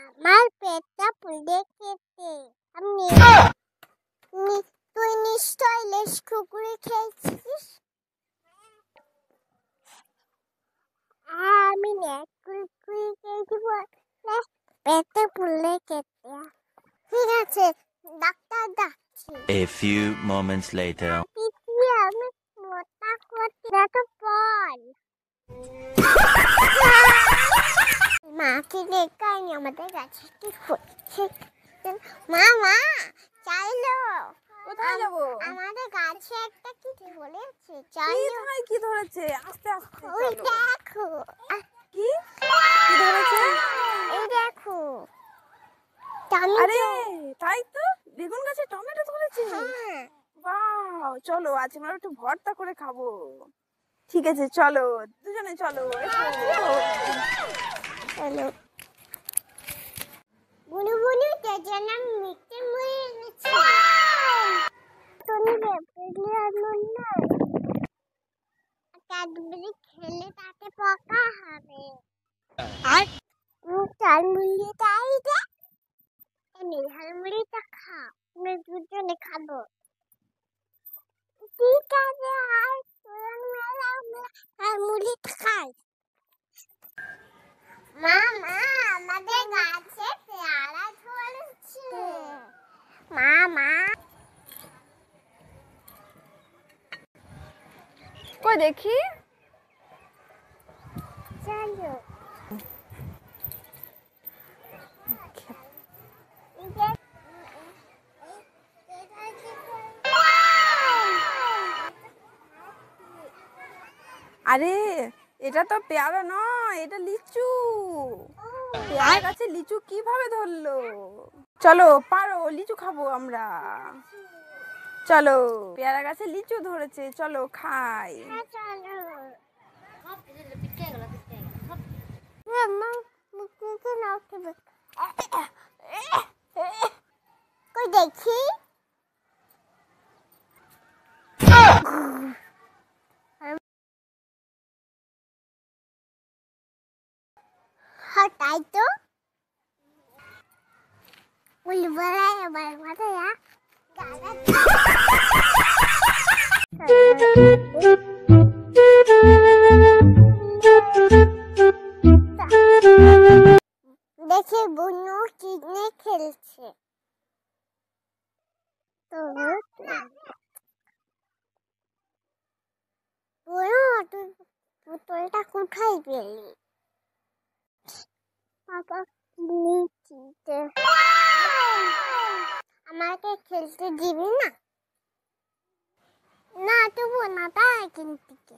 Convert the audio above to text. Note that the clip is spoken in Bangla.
আমার পেটটা ফুলে খেতে আমি তুই নিশ্চয় লেস কুকুরে খেয়েছিস। আমি কুকুরে খেয়েছি বলে পেটটা ফুলে খেতে। ঠিক আছে, ডাক্তার ডাকছি। A few moments later. আমি মোটা করতে তো বল। মাকে ডেকে আনি, আমাদের গাছে কি হচ্ছে। মা চাইলো। কোথায় যাব? আমাদের গাছে একটা কি ধরেছে, কি ধরেছে? আস্তে আস্তে ওই চলো। দেখো কি কি ধরেছে? এই দেখো আরে তাই তো, বেগুন গাছে টমেটো ধরেছে। হ্যাঁ। বাহ, চলো আজ আমরা একটু ভর্তা করে খাবো। ঠিক আছে চলো, দুজনে চলো। চলো বুনু বুনু তেজানা মিটে মরে গেছে। তুমি বেপলি আনুন না, ক্যাডবেরি খেলে তাতে পোকা হবে। আর চাল মুড়িটাই দে, আমি ঝালমুড়িটা খাও, আমরা দুজনে খাবো। ঠিক আছে, আর ঝালমুড়িটা খাই। মা আমাদের গাছে পেয়ারা ধরেছে। মা কই দেখি। চলো আরে এটা তো পেয়ারা নয়, এটা লিচু। পেয়ারা গাছে লিচু কিভাবে ধরলো? চলো পারো, লিচু খাবো আমরা। চলো, পেয়ারা গাছে লিচু ধরেছে, চলো খাই। কই দেখি। হ্যাঁ তাই তো, উলবরায় আমার মাথায় দেখে বুনু কিনে খেলছে। বুনু তুই পুতুলটা কোথায় পেলি? বাবা নিচিতে। আমাকে খেলতে দিবি না? না তবু না, তাই কিন্তু